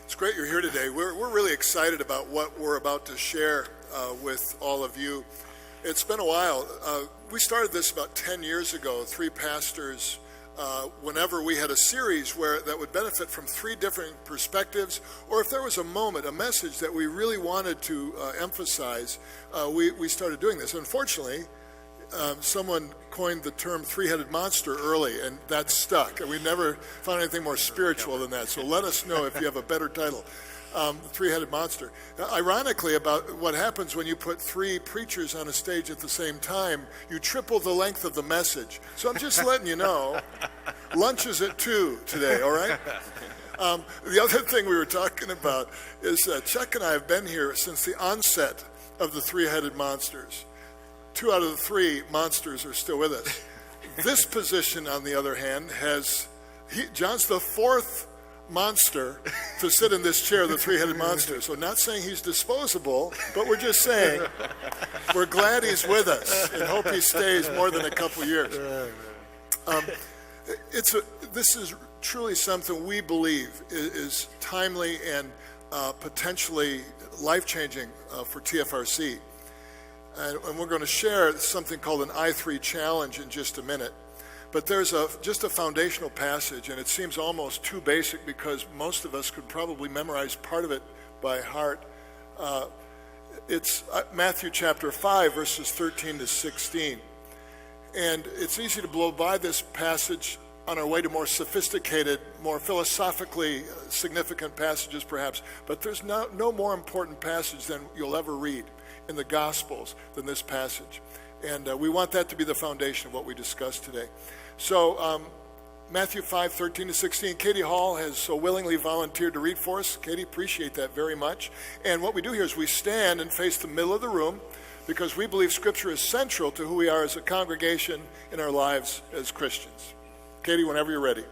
It's great you're here today. We're really excited about what we're about to share with all of you. It's been a while. We started this about 10 years ago, three pastors, whenever we had a series that would benefit from three different perspectives, or if there was a moment, a message that we really wanted to emphasize, we started doing this. Unfortunately, someone coined the term three-headed monster early, and that stuck. And we never found anything more spiritual than that. So let us know if you have a better title. Three-headed monster. Ironically, about what happens when you put three preachers on a stage at the same time, you triple the length of the message. So I'm just letting you know, lunch is at 2 today, all right? The other thing we were talking about is Chuck and I have been here since the onset of the three-headed monsters. 2 out of the 3 monsters are still with us. This position, on the other hand, John's the 4th monster to sit in this chair, the three-headed monster. So not saying he's disposable, but we're just saying we're glad he's with us and hope he stays more than a couple years. This is truly something we believe is timely and potentially life-changing for TFRC. And we're going to share something called an I3 challenge in just a minute. But there's just a foundational passage, and it seems almost too basic because most of us could probably memorize part of it by heart. It's Matthew chapter 5, verses 13 to 16. And it's easy to blow by this passage on our way to more sophisticated, more philosophically significant passages perhaps. But there's no more important passage than you'll ever read in the Gospels than this passage. And we want that to be the foundation of what we discussed today. So Matthew 5, 13 to 16, Katie Hall has so willingly volunteered to read for us. Katie, appreciate that very much. And what we do here is we stand and face the middle of the room because we believe Scripture is central to who we are as a congregation in our lives as Christians. Katie, whenever you're ready.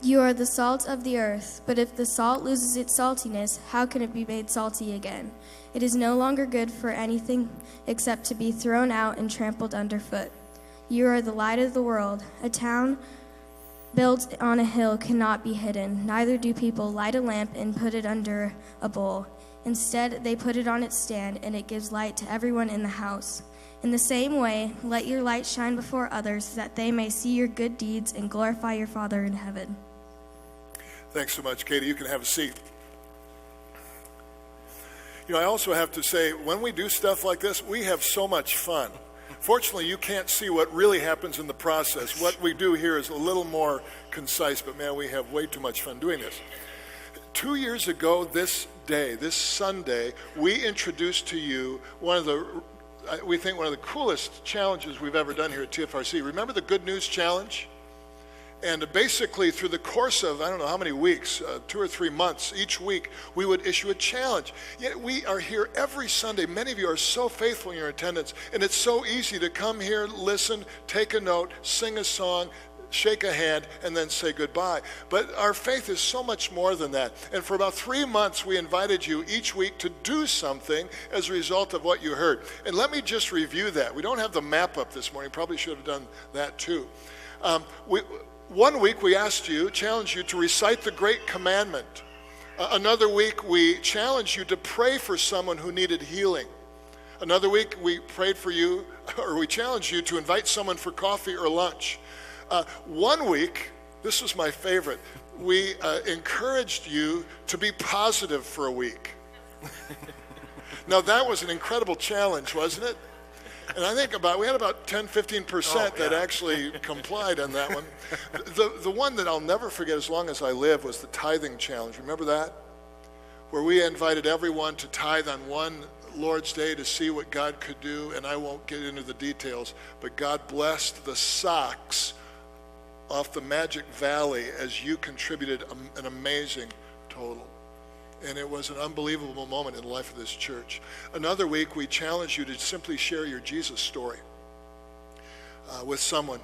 You are the salt of the earth, but if the salt loses its saltiness, how can it be made salty again? It is no longer good for anything except to be thrown out and trampled underfoot. You are the light of the world. A town built on a hill cannot be hidden. Neither do people light a lamp and put it under a bowl. Instead, they put it on its stand, and it gives light to everyone in the house. In the same way, let your light shine before others, that they may see your good deeds and glorify your Father in heaven. Thanks so much, Katie. You can have a seat. You know, I also have to say, when we do stuff like this, we have so much fun. Fortunately, you can't see what really happens in the process. What we do here is a little more concise, but man, we have way too much fun doing this. 2 years ago this day, this Sunday, we introduced to you one of the coolest challenges we've ever done here at TFRC. Remember the Good News Challenge? And basically through the course of, I don't know how many weeks, 2 or 3 months, each week, we would issue a challenge. Yet we are here every Sunday. Many of you are so faithful in your attendance, and it's so easy to come here, listen, take a note, sing a song, shake a hand, and then say goodbye. But our faith is so much more than that. And for about 3 months, we invited you each week to do something as a result of what you heard. And let me just review that. We don't have the map up this morning. Probably should have done that too. 1 week we challenged you to recite the Great Commandment. Another week we challenged you to pray for someone who needed healing. Another week we challenged you to invite someone for coffee or lunch. 1 week, this was my favorite, we encouraged you to be positive for a week. Now that was an incredible challenge, wasn't it? And I think we had about 10-15% that actually complied on that one. The one that I'll never forget as long as I live was the tithing challenge. Remember that? Where we invited everyone to tithe on one Lord's Day to see what God could do, and I won't get into the details, but God blessed the socks off the Magic Valley as you contributed an amazing total. And it was an unbelievable moment in the life of this church. Another week, we challenged you to simply share your Jesus story with someone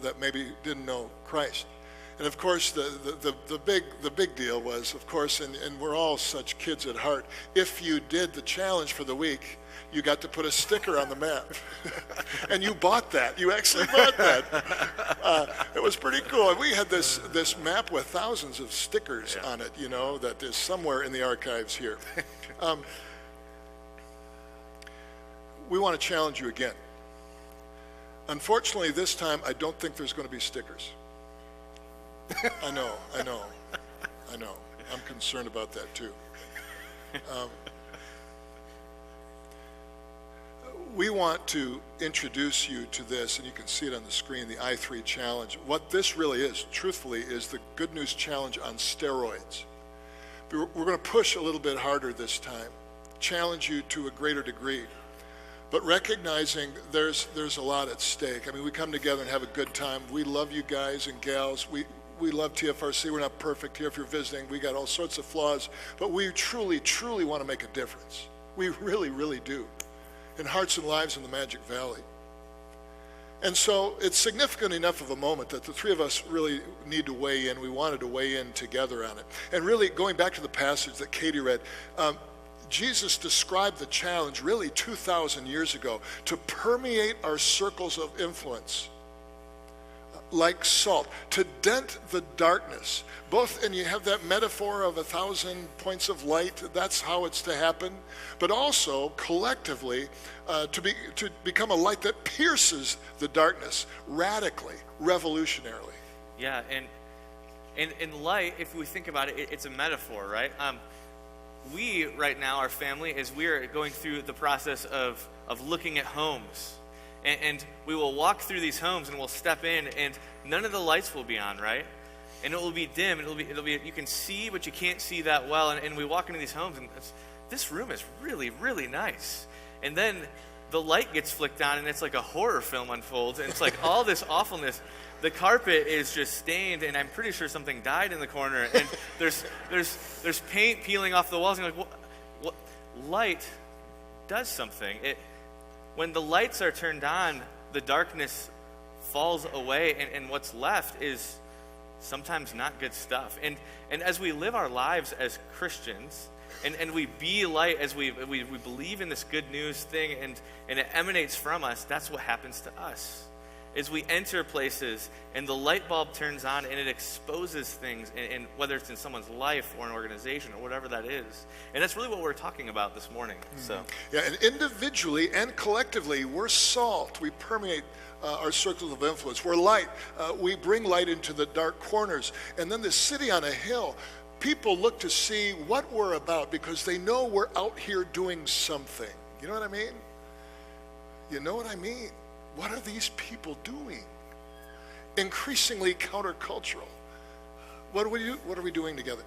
that maybe didn't know Christ. And of course, the big deal was, of course, and we're all such kids at heart, if you did the challenge for the week, you got to put a sticker on the map. And you bought that. You actually bought that. It was pretty cool. And we had this map with thousands of stickers on it, that is somewhere in the archives here. We want to challenge you again. Unfortunately, this time, I don't think there's going to be stickers. I know. I'm concerned about that too. We want to introduce you to this, and you can see it on the screen, the I3 Challenge. What this really is, truthfully, is the Good News Challenge on steroids. We're going to push a little bit harder this time, challenge you to a greater degree, but recognizing there's a lot at stake. I mean, we come together and have a good time. We love you guys and gals. We love TFRC. We're not perfect here if you're visiting. We got all sorts of flaws, but we truly, truly want to make a difference. We really, really do, in hearts and lives in the Magic Valley. And so it's significant enough of a moment that the three of us really need to weigh in. We wanted to weigh in together on it. And really, going back to the passage that Katie read, Jesus described the challenge really 2,000 years ago to permeate our circles of influence like salt, to dent the darkness. And you have that metaphor of 1,000 points of light, that's how it's to happen, but also collectively to become a light that pierces the darkness radically, revolutionarily. Yeah, and in light, if we think about it, it's a metaphor, right? We, right now, our family, we're going through the process of looking at homes. And we will walk through these homes and we'll step in and none of the lights will be on, right? And it will be dim. It'll be you can see, but you can't see that well. And we walk into these homes and this room is really, really nice. And then the light gets flicked on and it's like a horror film unfolds. And it's like all this awfulness. The carpet is just stained and I'm pretty sure something died in the corner. And there's paint peeling off the walls. And you're like, what? Light does something. When the lights are turned on, the darkness falls away, and what's left is sometimes not good stuff. And as we live our lives as Christians, and we be light as we believe in this good news thing, and it emanates from us, that's what happens to us. Is we enter places, and the light bulb turns on, and it exposes things, and whether it's in someone's life or an organization or whatever that is. And that's really what we're talking about this morning. Mm-hmm. So yeah, and individually and collectively, we're salt. We permeate our circles of influence. We're light. We bring light into the dark corners. And then the city on a hill, people look to see what we're about because they know we're out here doing something. You know what I mean? You know what I mean? What are these people doing? Increasingly countercultural. What are we doing together?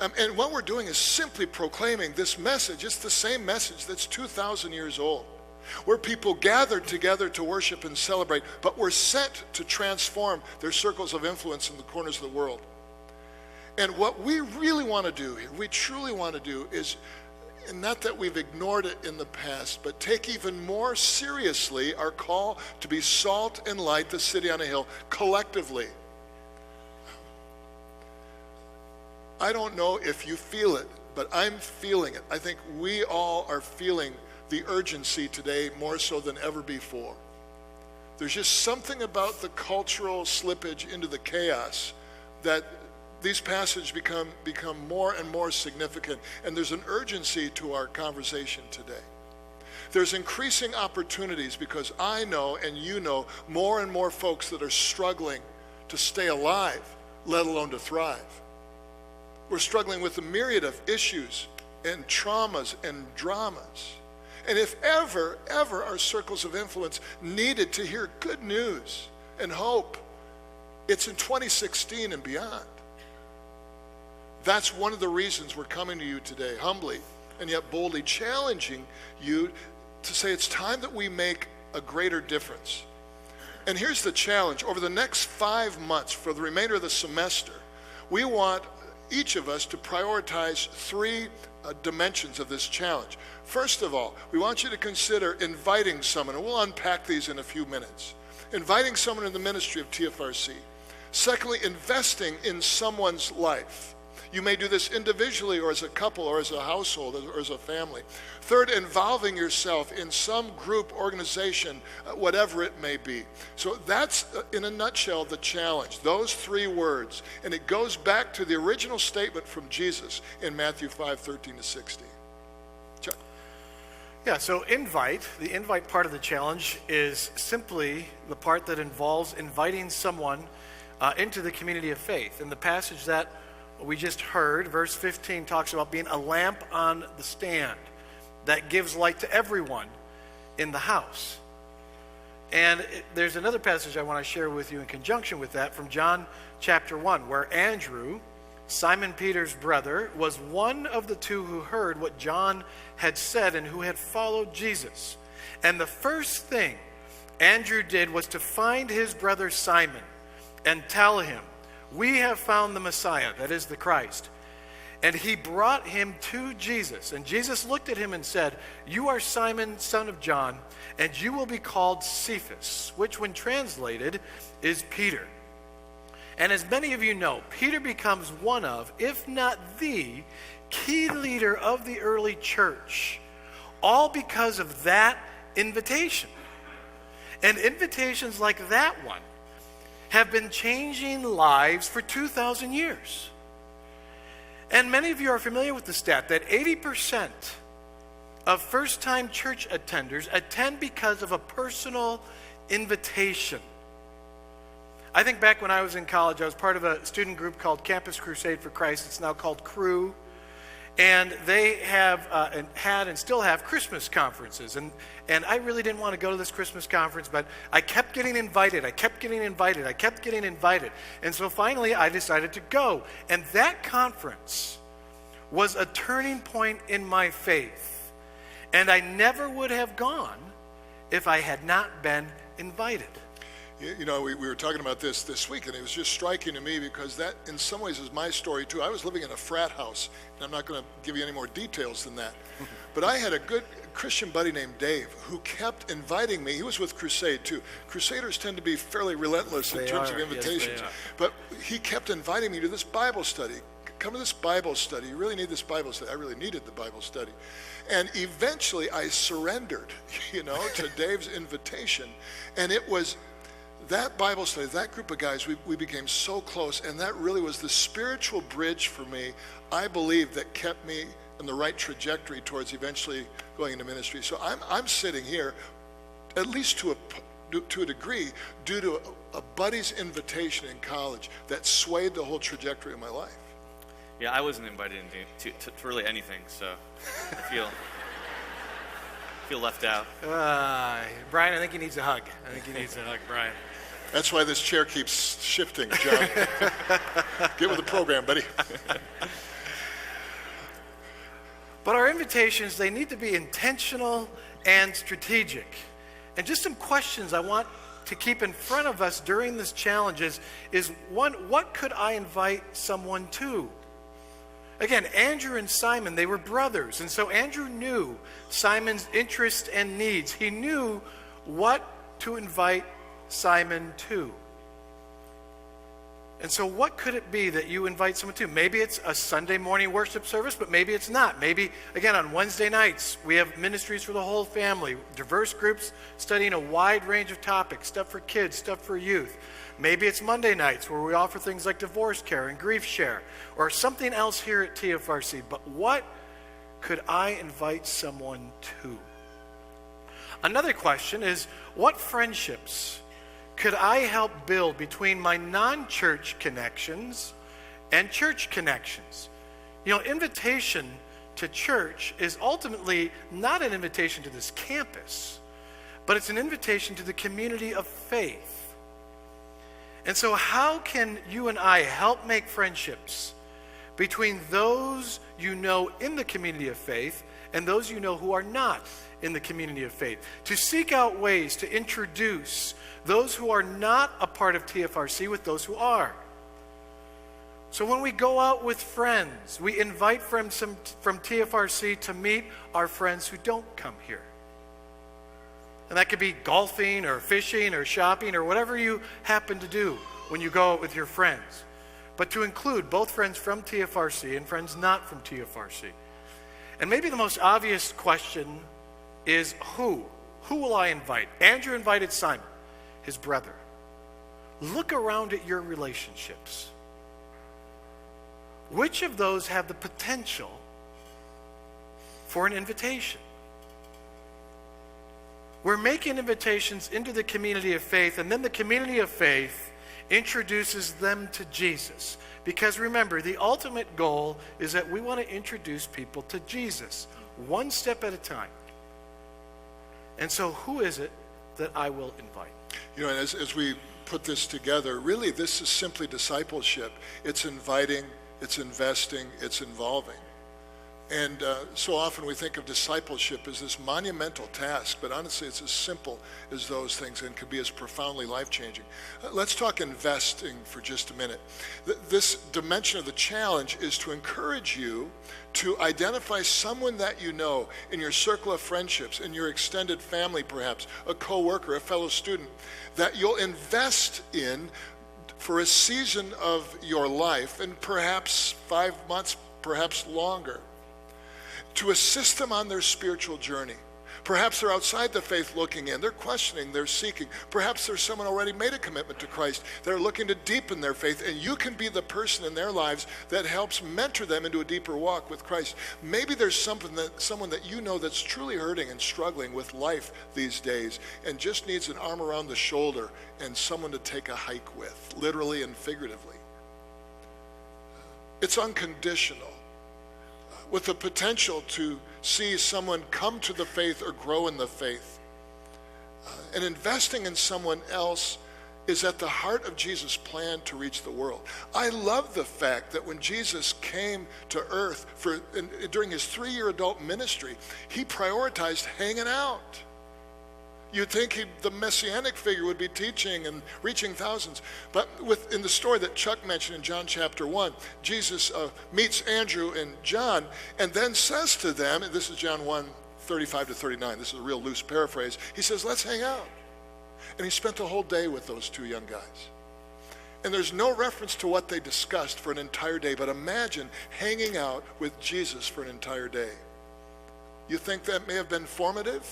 And what we're doing is simply proclaiming this message. It's the same message that's 2,000 years old. Where people gathered together to worship and celebrate, but were sent to transform their circles of influence in the corners of the world. And what we really want to do here, we truly want to do is, and not that we've ignored it in the past, but take even more seriously our call to be salt and light, the city on a hill, collectively. I don't know if you feel it, but I'm feeling it. I think we all are feeling the urgency today more so than ever before. There's just something about the cultural slippage into the chaos that these passages become more and more significant, and there's an urgency to our conversation today. There's increasing opportunities because I know and you know more and more folks that are struggling to stay alive, let alone to thrive. We're struggling with a myriad of issues and traumas and dramas. And if ever our circles of influence needed to hear good news and hope, it's in 2016 and beyond. That's one of the reasons we're coming to you today, humbly and yet boldly challenging you to say it's time that we make a greater difference. And here's the challenge. Over the next 5 months, for the remainder of the semester, we want each of us to prioritize 3 dimensions of this challenge. First of all, we want you to consider inviting someone, and we'll unpack these in a few minutes. Inviting someone in the ministry of TFRC. Secondly, investing in someone's life. You may do this individually or as a couple or as a household or as a family. Third, involving yourself in some group, organization, whatever it may be. So that's, in a nutshell, the challenge. Those three words. And it goes back to the original statement from Jesus in Matthew 5:13-16. Chuck. Yeah, so the invite part of the challenge is simply the part that involves inviting someone into the community of faith. And the passage that we just heard, verse 15, talks about being a lamp on the stand that gives light to everyone in the house. And there's another passage I want to share with you in conjunction with that from John chapter 1, where Andrew, Simon Peter's brother, was one of the two who heard what John had said and who had followed Jesus. And the first thing Andrew did was to find his brother Simon and tell him, "We have found the Messiah," that is the Christ. And he brought him to Jesus. And Jesus looked at him and said, "You are Simon, son of John, and you will be called Cephas," which when translated is Peter. And as many of you know, Peter becomes one of, if not the, key leader of the early church, all because of that invitation. And invitations like that one have been changing lives for 2,000 years. And many of you are familiar with the stat that 80% of first-time church attenders attend because of a personal invitation. I think back when I was in college, I was part of a student group called Campus Crusade for Christ. It's now called Cru. And they have had and still have Christmas conferences. And I really didn't want to go to this Christmas conference, but I kept getting invited. And so finally I decided to go. And that conference was a turning point in my faith. And I never would have gone if I had not been invited. You know, we were talking about this week, and it was just striking to me because that, in some ways, is my story too. I was living in a frat house, and I'm not going to give you any more details than that. But I had a good Christian buddy named Dave who kept inviting me. He was with Crusade too. Crusaders tend to be fairly relentless in terms of invitations. Yes, but he kept inviting me to this Bible study. Come to this Bible study. You really need this Bible study. I really needed the Bible study. And eventually I surrendered, to Dave's invitation. And it was that Bible study, that group of guys, we became so close, and that really was the spiritual bridge for me, I believe, that kept me in the right trajectory towards eventually going into ministry. So I'm sitting here, at least to a degree, due to a buddy's invitation in college that swayed the whole trajectory of my life. Yeah, I wasn't invited to really anything, so I feel left out. Brian, I think he needs a hug. Brian. That's why this chair keeps shifting, John. Get with the program, buddy. But our invitations, they need to be intentional and strategic. And just some questions I want to keep in front of us during this challenge is one, what could I invite someone to? Again, Andrew and Simon, they were brothers. And so Andrew knew Simon's interests and needs. He knew what to invite Simon to. And so what could it be that you invite someone to? Maybe it's a Sunday morning worship service, but maybe it's not. Maybe, again, on Wednesday nights, we have ministries for the whole family, diverse groups studying a wide range of topics, stuff for kids, stuff for youth. Maybe it's Monday nights where we offer things like divorce care and grief share or something else here at TFRC. But what could I invite someone to? Another question is, what friendships could I help build between my non-church connections and church connections? Invitation to church is ultimately not an invitation to this campus, but it's an invitation to the community of faith. And so how can you and I help make friendships between those you know in the community of faith and those you know who are not in the community of faith? To seek out ways to introduce those who are not a part of TFRC with those who are. So when we go out with friends, we invite friends from TFRC to meet our friends who don't come here. And that could be golfing or fishing or shopping or whatever you happen to do. when you go out with your friends, but to include both friends from TFRC and friends not from TFRC. And maybe the most obvious question is who? Who will I invite? Andrew invited Simon, his brother. Look around at your relationships. Which of those have the potential for an invitation? We're making invitations into the community of faith, and then the community of faith introduces them to Jesus. Because remember, the ultimate goal is that we want to introduce people to Jesus, one step at a time. And so who is it that I will invite? You know, and as we put this together, really this is simply discipleship. It's inviting, it's investing, it's involving. And so often we think of discipleship as this monumental task, but honestly it's as simple as those things and can be as profoundly life-changing. Let's talk investing for just a minute. This dimension of the challenge is to encourage you to identify someone that you know in your circle of friendships, in your extended family perhaps, a coworker, a fellow student, that you'll invest in for a season of your life, and perhaps 5 months, perhaps longer, to assist them on their spiritual journey. Perhaps they're outside the faith looking in. They're questioning, they're seeking. Perhaps there's someone already made a commitment to Christ. They're looking to deepen their faith, and you can be the person in their lives that helps mentor them into a deeper walk with Christ. Maybe there's someone that you know that's truly hurting and struggling with life these days and just needs an arm around the shoulder and someone to take a hike with, literally and figuratively. It's unconditional, with the potential to see someone come to the faith or grow in the faith. And investing in someone else is at the heart of Jesus' plan to reach the world. I love the fact that when Jesus came to earth during his 3-year adult ministry, he prioritized hanging out. You'd think the messianic figure would be teaching and reaching thousands. But in the story that Chuck mentioned in John chapter 1, Jesus meets Andrew and John and then says to them, and this is John 1, 35 to 39, this is a real loose paraphrase, he says, let's hang out. And he spent the whole day with those 2 young guys. And there's no reference to what they discussed for an entire day, but imagine hanging out with Jesus for an entire day. You think that may have been formative?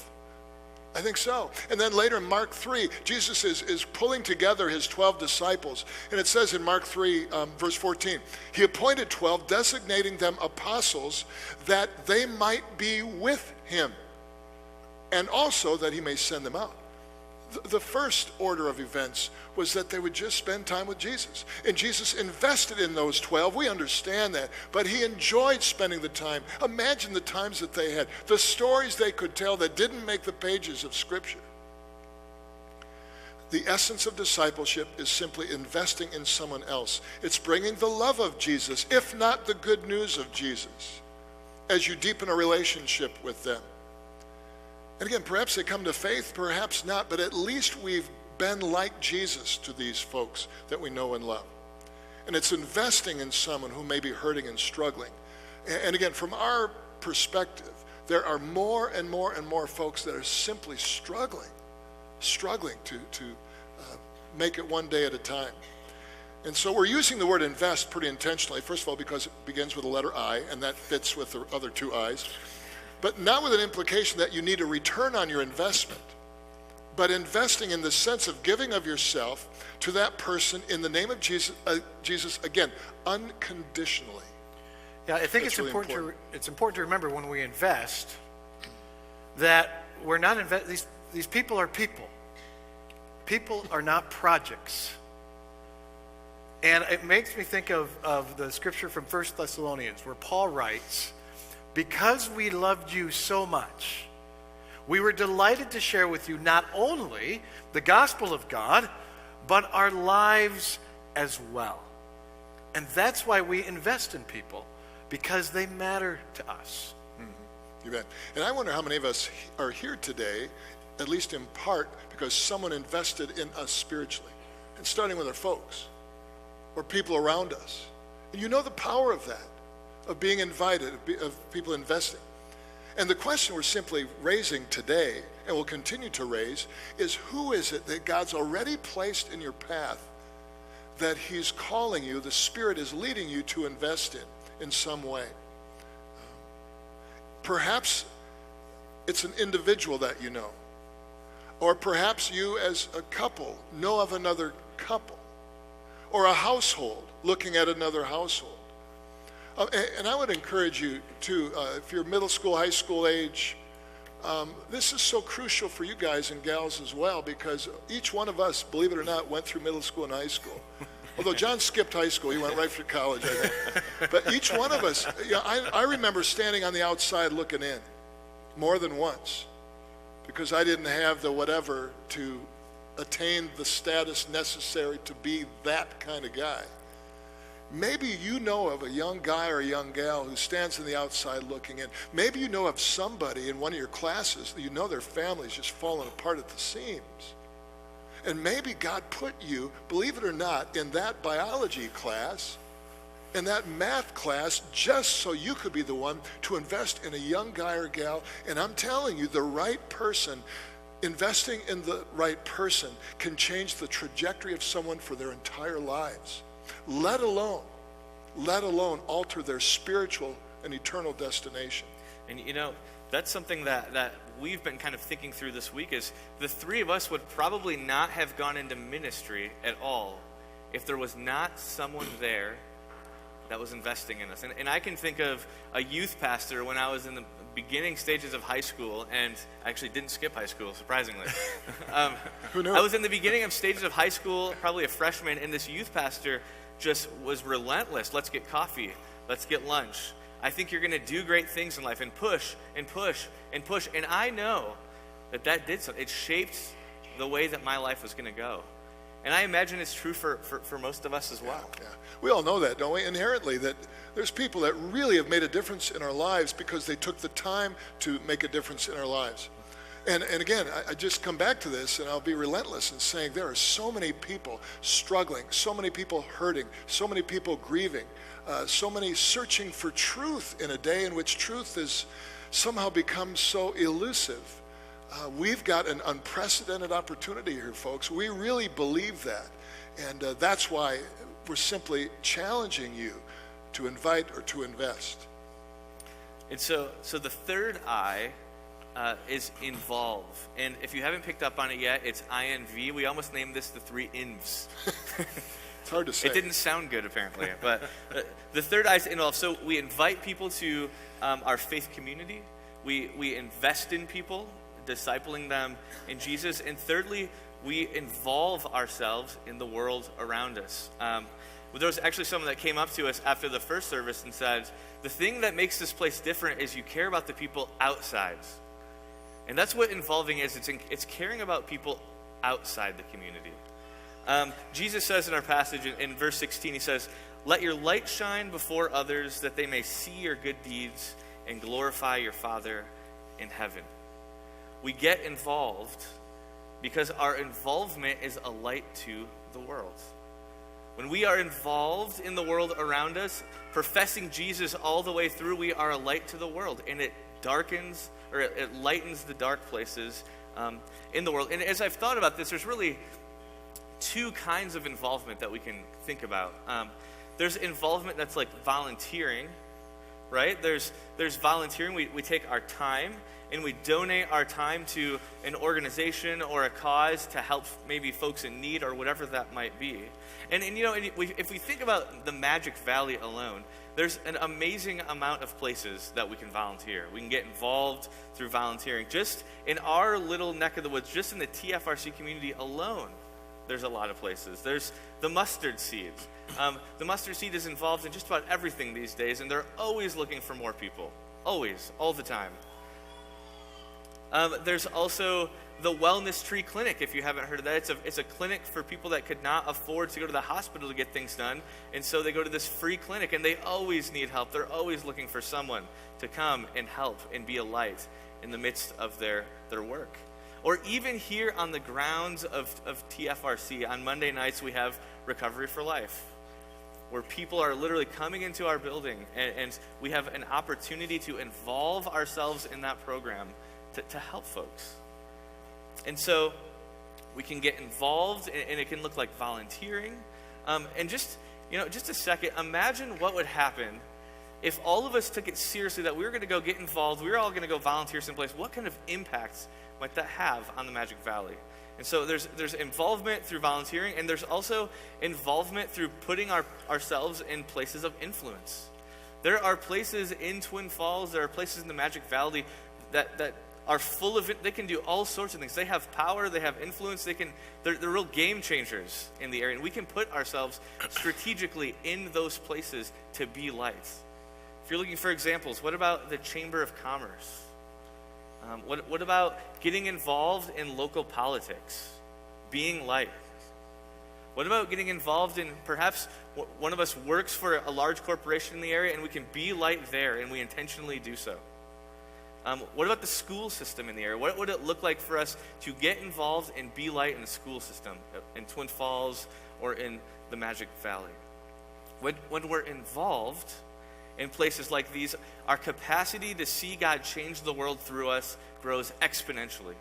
I think so. And then later in Mark 3, Jesus is pulling together his 12 disciples. And it says in Mark 3, verse 14, he appointed 12, designating them apostles, that they might be with him, and also that he may send them out. The first order of events was that they would just spend time with Jesus. And Jesus invested in those 12. We understand that. But he enjoyed spending the time. Imagine the times that they had, the stories they could tell that didn't make the pages of Scripture. The essence of discipleship is simply investing in someone else. It's bringing the love of Jesus, if not the good news of Jesus, as you deepen a relationship with them. And again, perhaps they come to faith, perhaps not, but at least we've been like Jesus to these folks that we know and love. And it's investing in someone who may be hurting and struggling. And again, from our perspective, there are more and more and more folks that are simply struggling to make it one day at a time. And so we're using the word invest pretty intentionally, first of all, because it begins with the letter I, and that fits with the other 2 I's. But not with an implication that you need a return on your investment, but investing in the sense of giving of yourself to that person in the name of Jesus, again, unconditionally. Yeah, I think it's really important to remember when we invest that we're not these people are people. People are not projects. And it makes me think of the scripture from 1 Thessalonians where Paul writes, because we loved you so much, we were delighted to share with you not only the gospel of God, but our lives as well. And that's why we invest in people, because they matter to us. You bet. And I wonder how many of us are here today, at least in part, because someone invested in us spiritually. And starting with our folks, or people around us. And you know the power of that, of being invited, of people investing. And the question we're simply raising today, and will continue to raise, is who is it that God's already placed in your path that he's calling you, the Spirit is leading you to invest in some way. Perhaps it's an individual that you know. Or perhaps you as a couple know of another couple. Or a household looking at another household. And I would encourage you to, if you're middle school, high school age, this is so crucial for you guys and gals as well, because each one of us, believe it or not, went through middle school and high school. Although John skipped high school, he went right through college, I think. But each one of us, I remember standing on the outside looking in more than once, because I didn't have the whatever to attain the status necessary to be that kind of guy. Maybe you know of a young guy or a young gal who stands on the outside looking in. Maybe you know of somebody in one of your classes that you know their family's just falling apart at the seams. And maybe God put you, believe it or not, in that biology class, in that math class, just so you could be the one to invest in a young guy or gal. And I'm telling you, the right person, investing in the right person can change the trajectory of someone for their entire lives. Let alone alter their spiritual and eternal destination. And that's something that we've been kind of thinking through this week, is the three of us would probably not have gone into ministry at all if there was not someone there that was investing in us. And I can think of a youth pastor when I was in the beginning stages of high school, and I actually didn't skip high school, surprisingly. Who knew? I was in the beginning of stages of high school, probably a freshman, and this youth pastor just was relentless. Let's get coffee. Let's get lunch. I think you're going to do great things in life, and push and push and push. And I know that did something. It shaped the way that my life was going to go. And I imagine it's true for most of us as well. Yeah. We all know that, don't we? Inherently, that there's people that really have made a difference in our lives because they took the time to make a difference in our lives. And again, I just come back to this, and I'll be relentless in saying there are so many people struggling, so many people hurting, so many people grieving, so many searching for truth in a day in which truth has somehow become so elusive. We've got an unprecedented opportunity here, folks. We really believe that. And that's why we're simply challenging you to invite or to invest. And so the third I is involve. And if you haven't picked up on it yet, it's INV. We almost named this the three INVs. It's hard to say. It didn't sound good, apparently. But the third I is involve. So we invite people to our faith community. We invest in people, discipling them in Jesus. And thirdly, we involve ourselves in the world around us. There was actually someone that came up to us after the first service and said, the thing that makes this place different is you care about the people outside. And that's what involving is. It's caring about people outside the community. Jesus says in our passage in verse 16, he says, "Let your light shine before others that they may see your good deeds and glorify your Father in heaven." We get involved because our involvement is a light to the world. When we are involved in the world around us, professing Jesus all the way through, we are a light to the world, and it darkens, or it lightens the dark places in the world. And as I've thought about this, there's really two kinds of involvement that we can think about. There's involvement that's like volunteering, right? There's volunteering. We take our time and we donate our time to an organization or a cause to help maybe folks in need or whatever that might be. And if we think about the Magic Valley alone, there's an amazing amount of places that we can volunteer. We can get involved through volunteering. Just in our little neck of the woods, just in the TFRC community alone, there's a lot of places. There's the Mustard Seed. The Mustard Seed is involved in just about everything these days, and they're always looking for more people. Always, all the time. There's also the Wellness Tree Clinic, if you haven't heard of that. It's a clinic for people that could not afford to go to the hospital to get things done, and so they go to this free clinic, and they always need help. They're always looking for someone to come and help and be a light in the midst of their work. Or even here on the grounds of TFRC, on Monday nights we have Recovery for Life, where people are literally coming into our building, and we have an opportunity to involve ourselves in that program to help folks. And so we can get involved, and it can look like volunteering. And just a second, imagine what would happen if all of us took it seriously that we were going to go get involved, we were all going to go volunteer someplace. What kind of impacts might that have on the Magic Valley? And so there's involvement through volunteering, and there's also involvement through putting ourselves in places of influence. There are places in Twin Falls, there are places in the Magic Valley that are full of it. They can do all sorts of things. They have power, they have influence, they're real game changers in the area. And we can put ourselves strategically in those places to be lights. If you're looking for examples, what about the Chamber of Commerce? What about getting involved in local politics, being light? What about getting involved in, perhaps one of us works for a large corporation in the area and we can be light there and we intentionally do so? What about the school system in the area? What would it look like for us to get involved and be light in the school system in Twin Falls or in the Magic Valley? When we're involved in places like these, our capacity to see God change the world through us grows exponentially.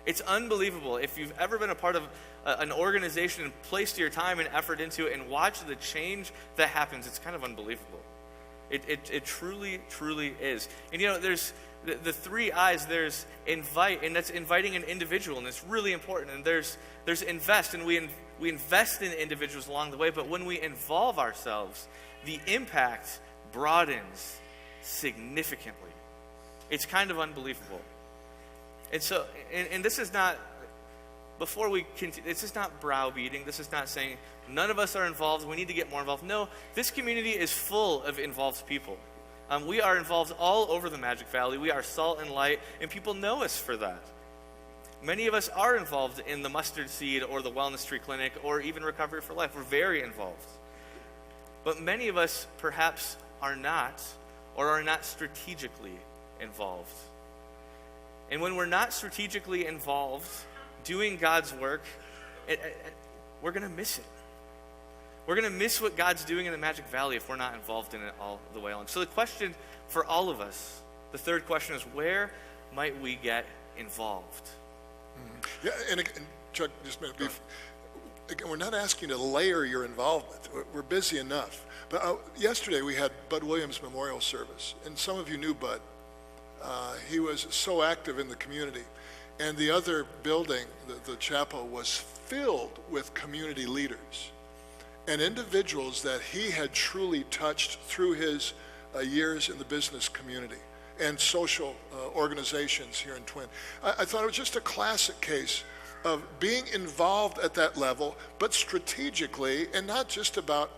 It's unbelievable. If you've ever been a part of an organization and placed your time and effort into it and watched the change that happens, it's kind of unbelievable. It truly, truly is. And there's the 3 I's. There's invite, and that's inviting an individual, and it's really important. And there's invest, and we invest in individuals along the way. But when we involve ourselves, the impact broadens significantly. It's kind of unbelievable. And so, and this is not, before we continue, this is not browbeating. This is not saying none of us are involved, we need to get more involved. No, this community is full of involved people. We are involved all over the Magic Valley. We are salt and light, and people know us for that. Many of us are involved in the Mustard Seed or the Wellness Tree Clinic or even Recovery for Life. We're very involved. But many of us perhaps are not, or are not strategically involved. And when we're not strategically involved doing God's work, we're going to miss it. We're going to miss what God's doing in the Magic Valley if we're not involved in it all the way along. So the question for all of us, the third question is, where might we get involved? Yeah, and Chuck, just a minute. Again, we're not asking you to layer your involvement. We're busy enough. But yesterday we had Bud Williams Memorial Service, and some of you knew Bud. He was so active in the community. And the other building, the chapel, was filled with community leaders and individuals that he had truly touched through his years in the business community and social organizations here in Twin. I thought it was just a classic case of being involved at that level, but strategically, and not just about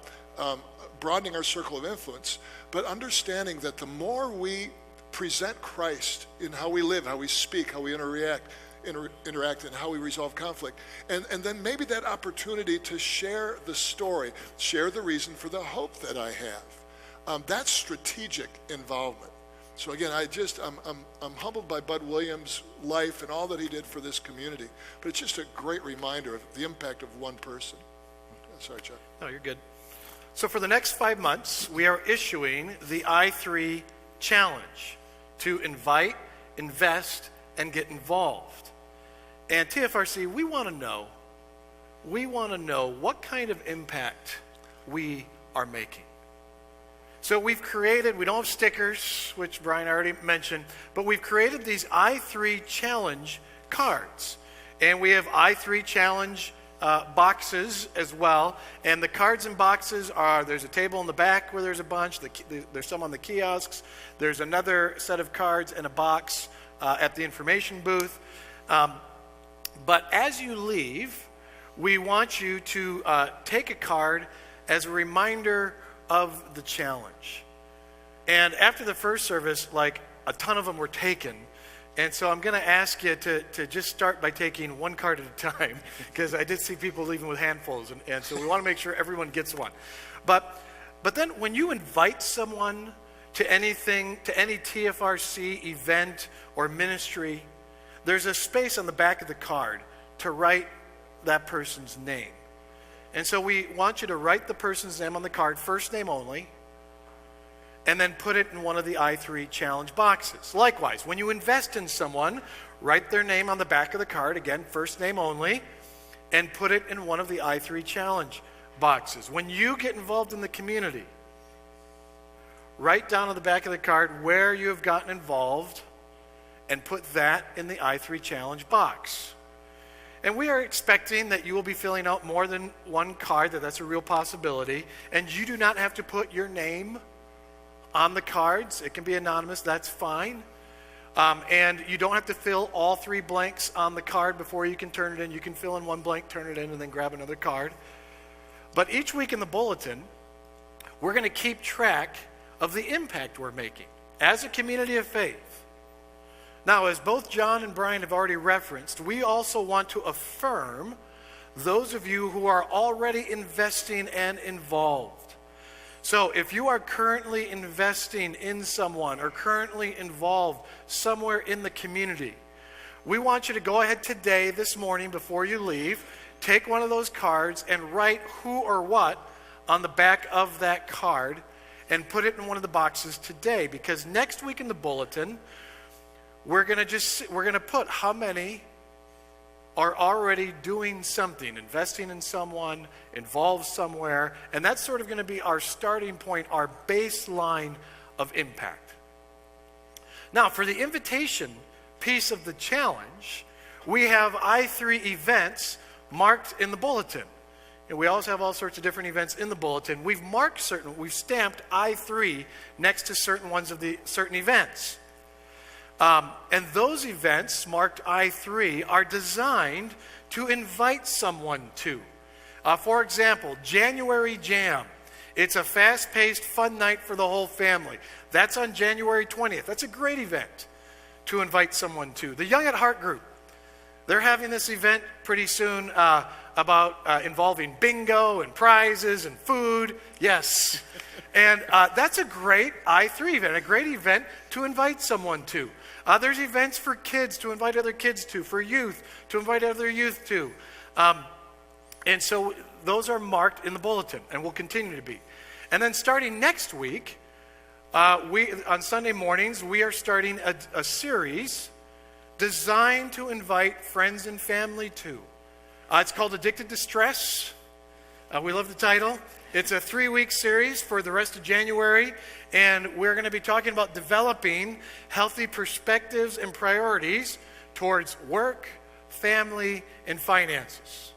broadening our circle of influence, but understanding that the more we present Christ in how we live, how we speak, how we interact, and how we resolve conflict, and then maybe that opportunity to share the story, share the reason for the hope that I have. That's strategic involvement. So again, I'm humbled by Bud Williams' life and all that he did for this community, but it's just a great reminder of the impact of one person. Sorry, Chuck. No, you're good. So for the next 5 months, we are issuing the I3 Challenge to invite, invest, and get involved. And TFRC, we want to know what kind of impact we are making. So we've created, we don't have stickers, which Brian already mentioned, but we've created these I3 Challenge cards. And we have I3 Challenge boxes as well. And the cards and boxes are, there's a table in the back where there's a bunch, there's some on the kiosks, there's another set of cards and a box at the information booth. But as you leave, we want you to take a card as a reminder of the challenge. And after the first service, a ton of them were taken. And so I'm going to ask you to just start by taking one card at a time, because I did see people leaving with handfuls. And so we want to make sure everyone gets one. But then when you invite someone to anything, to any TFRC event or ministry, there's a space on the back of the card to write that person's name. And so we want you to write the person's name on the card, first name only, and then put it in one of the I3 Challenge boxes. Likewise, when you invest in someone, write their name on the back of the card, again, first name only, and put it in one of the I3 Challenge boxes. When you get involved in the community, write down on the back of the card where you have gotten involved and put that in the I3 Challenge box. And we are expecting that you will be filling out more than one card, that's a real possibility. And you do not have to put your name on the cards. It can be anonymous, that's fine. And you don't have to fill all 3 blanks on the card before you can turn it in. You can fill in one blank, turn it in, and then grab another card. But each week in the bulletin, we're going to keep track of the impact we're making as a community of faith. Now, as both John and Brian have already referenced, we also want to affirm those of you who are already investing and involved. So if you are currently investing in someone or currently involved somewhere in the community, we want you to go ahead today, this morning, before you leave, take one of those cards and write who or what on the back of that card and put it in one of the boxes today. Because next week in the bulletin, we're going to put how many are already doing something, investing in someone, involved somewhere, and that's sort of going to be our starting point, our baseline of impact. Now, for the invitation piece of the challenge, we have I3 events marked in the bulletin. And we also have all sorts of different events in the bulletin. We've stamped I3 next to certain events. And those events marked I3 are designed to invite someone to. For example, January Jam. It's a fast-paced, fun night for the whole family. That's on January 20th. That's a great event to invite someone to. The Young at Heart group, they're having this event pretty soon involving bingo and prizes and food. Yes. And that's a great I3 event, a great event to invite someone to. There's events for kids to invite other kids to, for youth to invite other youth to. And so those are marked in the bulletin and will continue to be. And then starting next week, on Sunday mornings, we are starting a series designed to invite friends and family to. It's called Addicted to Stress. We love the title. It's a 3-week series for the rest of January, and we're going to be talking about developing healthy perspectives and priorities towards work, family, and finances.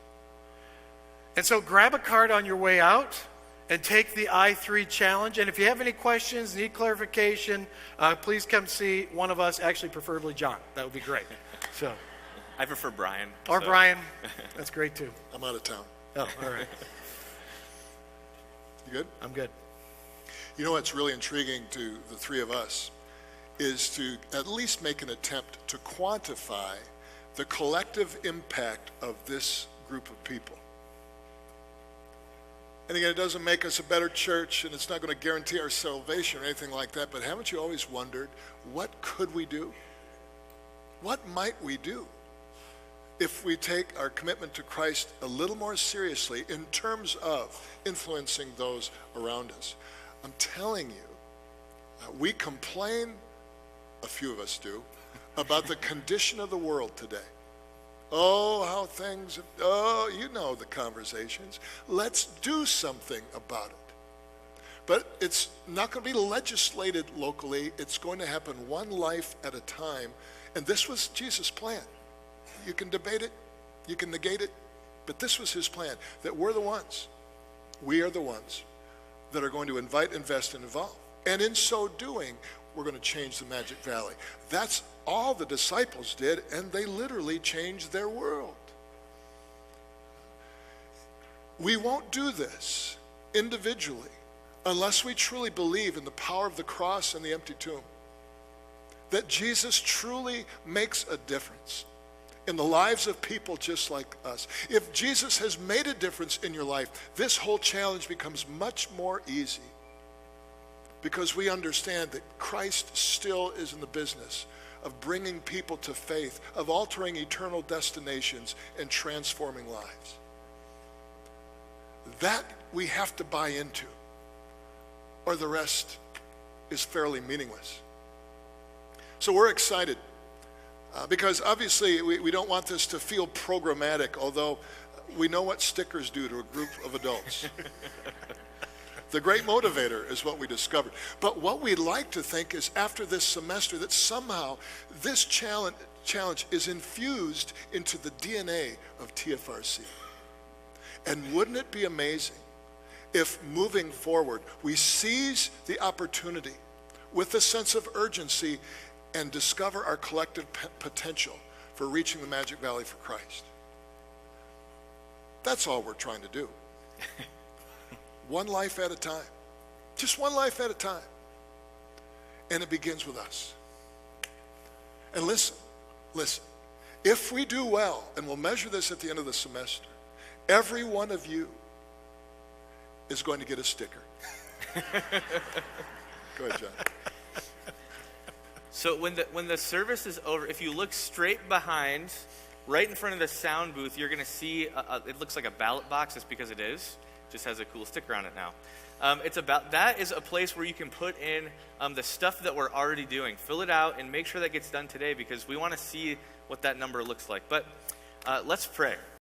And so grab a card on your way out and take the I3 challenge. And if you have any questions, need clarification, please come see one of us, actually preferably John. That would be great. So, I prefer Brian. Or Brian. That's great too. I'm out of town. Oh, all right. You good? I'm good. You know what's really intriguing to the 3 of us is to at least make an attempt to quantify the collective impact of this group of people. And again, it doesn't make us a better church, and it's not going to guarantee our salvation or anything like that, but haven't you always wondered, what could we do? What might we do if we take our commitment to Christ a little more seriously in terms of influencing those around us? I'm telling you, we complain, a few of us do, about the condition of the world today. Oh, how things, you know the conversations. Let's do something about it. But it's not going to be legislated locally. It's going to happen one life at a time. And this was Jesus' plan. You can debate it, you can negate it, but this was his plan, that we are the ones that are going to invite, invest, and involve. And in so doing, we're going to change the Magic Valley. That's all the disciples did, and they literally changed their world. We won't do this individually unless we truly believe in the power of the cross and the empty tomb. That Jesus truly makes a difference in the lives of people just like us. If Jesus has made a difference in your life, this whole challenge becomes much more easy because we understand that Christ still is in the business of bringing people to faith, of altering eternal destinations and transforming lives. That we have to buy into, or the rest is fairly meaningless. So we're excited because obviously we don't want this to feel programmatic, although we know what stickers do to a group of adults. The great motivator is what we discovered. But what we like to think is after this semester that somehow this challenge is infused into the DNA of TFRC. And wouldn't it be amazing if moving forward we seize the opportunity with a sense of urgency and discover our collective potential for reaching the Magic Valley for Christ? That's all we're trying to do. One life at a time. Just one life at a time. And it begins with us. And listen. If we do well, and we'll measure this at the end of the semester, every one of you is going to get a sticker. Go ahead, John. So when the service is over, if you look straight behind, right in front of the sound booth, you're going to see, it looks like a ballot box. That's because it is. Just has a cool sticker on it now. That is a place where you can put in the stuff that we're already doing. Fill it out and make sure that gets done today because we want to see what that number looks like. But let's pray.